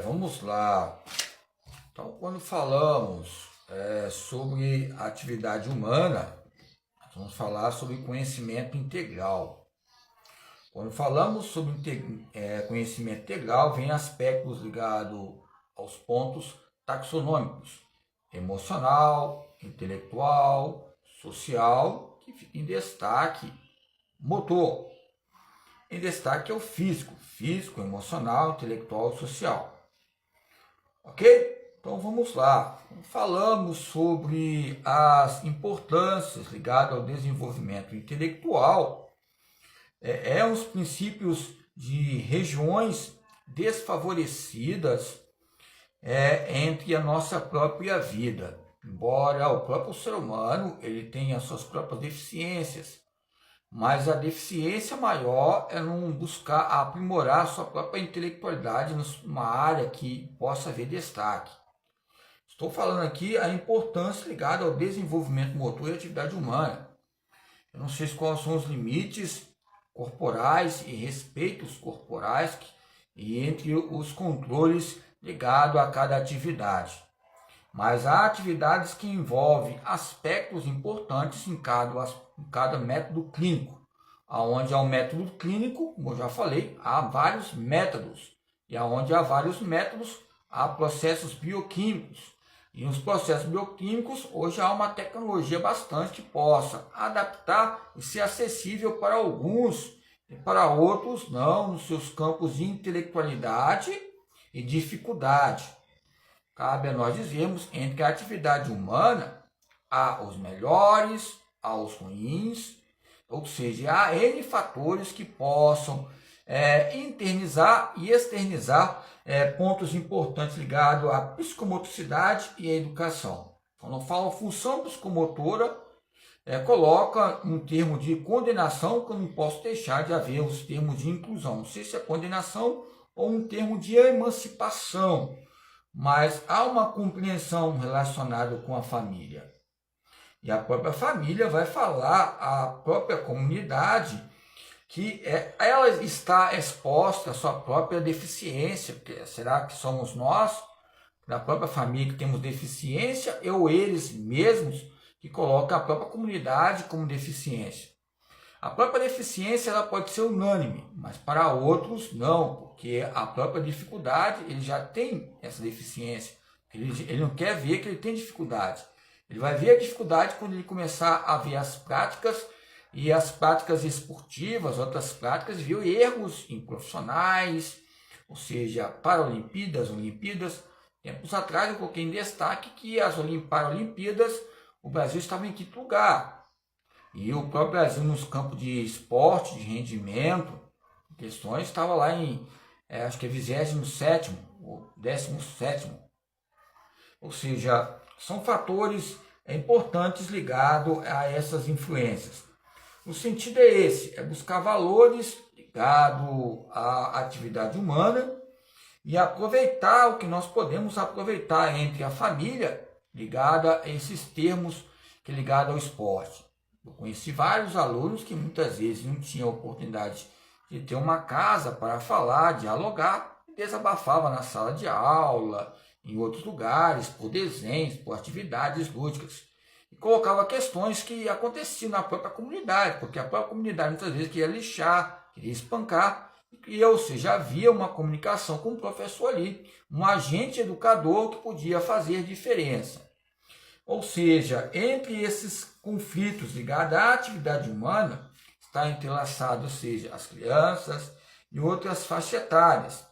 Vamos lá. Então, quando falamos sobre atividade humana, nós vamos falar sobre conhecimento integral. Quando falamos sobre conhecimento integral, vem aspectos ligados aos pontos taxonômicos, emocional, intelectual, social, que fica em destaque, motor. Em destaque é o físico, emocional, intelectual e social. Ok? Então vamos lá. Falamos sobre as importâncias ligadas ao desenvolvimento intelectual. Os princípios de regiões desfavorecidas entre a nossa própria vida. Embora o próprio ser humano ele tenha suas próprias deficiências, mas a deficiência maior é não buscar aprimorar sua própria intelectualidade numa área que possa haver destaque. Estou falando aqui a importância ligada ao desenvolvimento motor e atividade humana. Eu não sei quais são os limites corporais e respeitos corporais e entre os controles ligados a cada atividade. Mas há atividades que envolvem aspectos importantes em cada método clínico. Onde há um método clínico, como eu já falei, há vários métodos. E onde há vários métodos, há processos bioquímicos. E nos processos bioquímicos, hoje há uma tecnologia bastante que possa adaptar e ser acessível para alguns e para outros não, nos seus campos de intelectualidade e dificuldade. Cabe a nós dizermos, entre a atividade humana, há os melhores, há os ruins, ou seja, há N fatores que possam internizar e externizar pontos importantes ligados à psicomotricidade e à educação. Quando eu falo função psicomotora, coloca um termo de condenação que eu não posso deixar de haver os termos de inclusão. Não sei se é condenação ou um termo de emancipação, mas há uma compreensão relacionada com a família. E a própria família vai falar à própria comunidade que ela está exposta à sua própria deficiência. Será que somos nós, da própria família, que temos deficiência, ou eles mesmos que colocam a própria comunidade como deficiência? A própria deficiência ela pode ser unânime, mas para outros não, porque a própria dificuldade, ele já tem essa deficiência. Ele não quer ver que ele tem dificuldade. Ele vai ver a dificuldade quando ele começar a ver as práticas, e as práticas esportivas, outras práticas, viu erros em profissionais, ou seja, Paralimpíadas, Olimpíadas. Tempos atrás eu coloquei em destaque que as Paralimpíadas, o Brasil estava em quinto lugar. E o próprio Brasil nos campos de esporte, de rendimento, questões, estava lá em, acho que é 27º ou 17º. Ou seja, são fatores importantes ligados a essas influências. O sentido é esse, é buscar valores ligados à atividade humana e aproveitar o que nós podemos aproveitar entre a família ligada a esses termos que é ligado ao esporte. Eu conheci vários alunos que muitas vezes não tinham oportunidade de ter uma casa para falar, dialogar, e desabafava na sala de aula, em outros lugares, por desenhos, por atividades lúdicas. E colocava questões que aconteciam na própria comunidade, porque a própria comunidade muitas vezes queria lixar, queria espancar, ou seja, havia uma comunicação com o professor ali, um agente educador que podia fazer diferença. Ou seja, entre esses conflitos ligados à atividade humana, está entrelaçado, ou seja, as crianças e outras faixas etárias.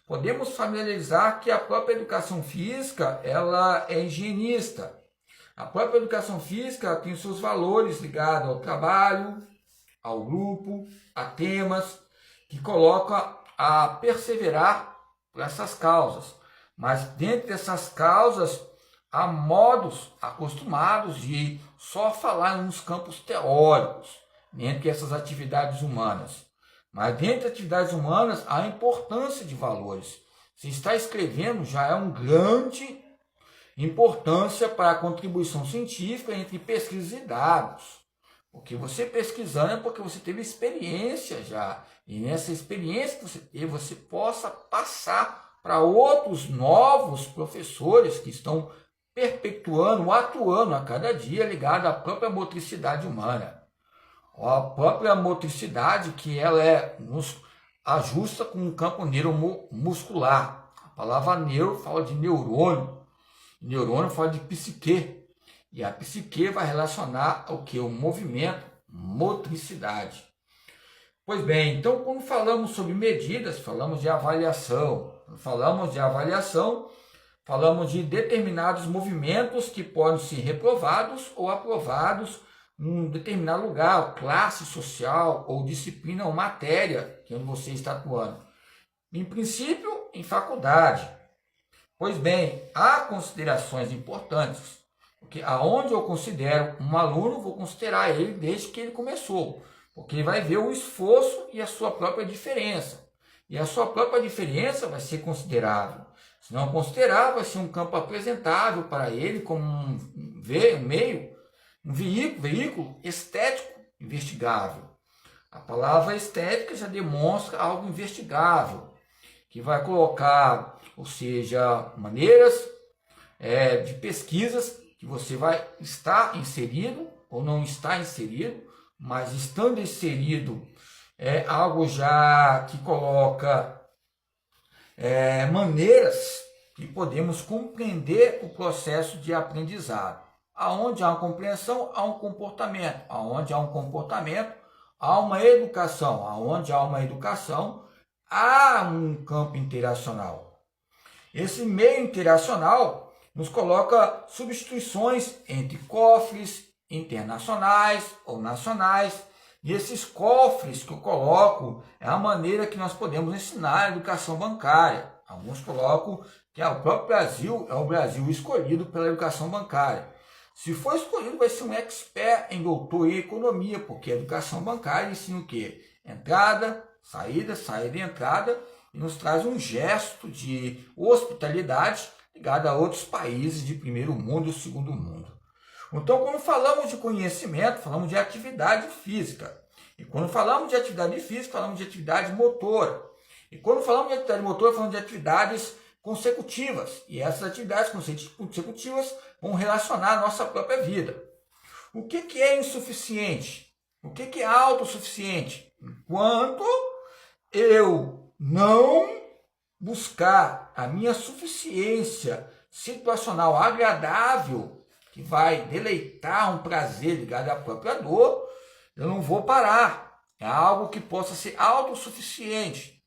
Podemos familiarizar que a própria educação física ela é higienista. A própria educação física tem seus valores ligados ao trabalho, ao grupo, a temas, que colocam a perseverar por essas causas. Mas dentro dessas causas, há modos acostumados de só falar nos campos teóricos, entre essas atividades humanas. Mas dentro das atividades humanas, há a importância de valores. Se está escrevendo, já é um grande importância para a contribuição científica entre pesquisas e dados. Porque você pesquisando é porque você teve experiência já. E nessa experiência que você teve, você possa passar para outros novos professores que estão perpetuando, atuando a cada dia ligado à própria motricidade humana. A própria motricidade que ela nos ajusta com o campo neuromuscular. A palavra neuro fala de neurônio, neurônio fala de psique, e a psique vai relacionar o que? O movimento, motricidade. Pois bem, então quando falamos sobre medidas, falamos de avaliação. Quando falamos de avaliação, falamos de determinados movimentos que podem ser reprovados ou aprovados em um determinado lugar, classe social ou disciplina ou matéria que você está atuando. Em princípio, em faculdade. Pois bem, há considerações importantes, porque aonde eu considero um aluno, vou considerar ele desde que ele começou, porque ele vai ver o esforço e a sua própria diferença. E a sua própria diferença vai ser considerável. Se não considerar, vai ser um campo apresentável para ele como um meio, um veículo estético investigável. A palavra estética já demonstra algo investigável, que vai colocar, ou seja, maneiras de pesquisas que você vai estar inserido ou não está inserido, mas estando inserido é algo já que coloca maneiras que podemos compreender o processo de aprendizado. Aonde há uma compreensão, há um comportamento. Aonde há um comportamento, há uma educação. Aonde há uma educação, há um campo interacional. Esse meio interacional nos coloca substituições entre cofres internacionais ou nacionais. E esses cofres que eu coloco é a maneira que nós podemos ensinar a educação bancária. Alguns colocam que o próprio Brasil é o Brasil escolhido pela educação bancária. Se for escolhido, vai ser um expert em doutor em economia, porque a educação bancária ensina o quê? Entrada, saída e entrada, e nos traz um gesto de hospitalidade ligado a outros países de primeiro mundo e segundo mundo. Então, quando falamos de conhecimento, falamos de atividade física. E quando falamos de atividade física, falamos de atividade motora. E quando falamos de atividade motora, falamos de atividades consecutivas. E essas atividades consecutivas vão relacionar a nossa própria vida. O que é insuficiente? O que é autossuficiente? Enquanto eu não buscar a minha suficiência situacional agradável, que vai deleitar um prazer ligado à própria dor, eu não vou parar. É algo que possa ser autossuficiente.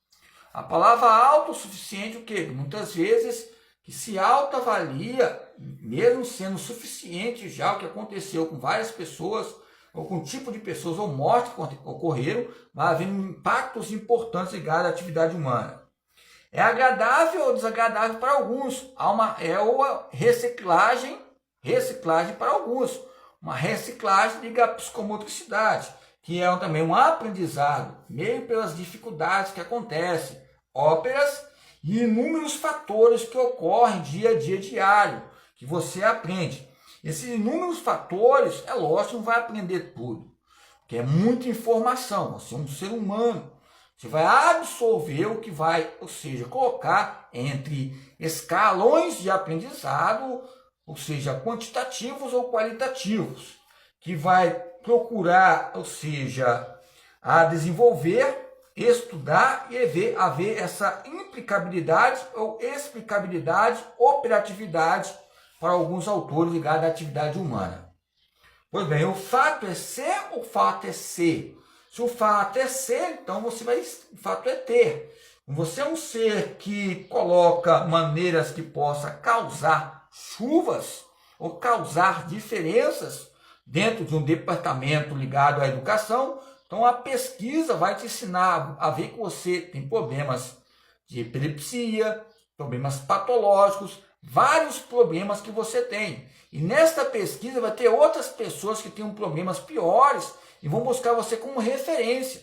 A palavra autossuficiente, o quê? Muitas vezes que se autoavalia, mesmo sendo suficiente já o que aconteceu com várias pessoas, ou com um tipo de pessoas, ou mortes que ocorreram, vai havendo impactos importantes ligados à atividade humana. É agradável ou desagradável para alguns. Há uma reciclagem para alguns. Uma reciclagem liga à psicomotricidade, que é também um aprendizado, meio pelas dificuldades que acontecem, óperas e inúmeros fatores que ocorrem dia a dia diário, que você aprende. Esses inúmeros fatores, é lógico, não vai aprender tudo, porque é muita informação, você é um ser humano, você vai absorver o que vai, ou seja, colocar entre escalões de aprendizado, ou seja, quantitativos ou qualitativos, que vai procurar, ou seja, a desenvolver, estudar e haver essa implicabilidade ou explicabilidade, operatividade para alguns autores ligados à atividade humana. Pois bem, o fato é ser ou o fato é ser? Se o fato é ser, então o fato é ter. Você é um ser que coloca maneiras que possa causar chuvas ou causar diferenças dentro de um departamento ligado à educação. Então a pesquisa vai te ensinar a ver que você tem problemas de epilepsia, problemas patológicos, vários problemas que você tem. E nesta pesquisa vai ter outras pessoas que têm problemas piores e vão buscar você como referência.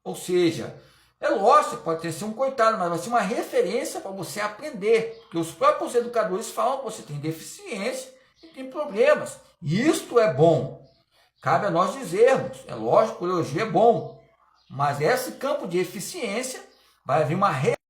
Ou seja, é lógico, pode ser um coitado, mas vai ser uma referência para você aprender. Porque os próprios educadores falam que você tem deficiência e tem problemas. E isto é bom. Cabe a nós dizermos, é lógico que o elogio é bom, mas esse campo de eficiência vai haver uma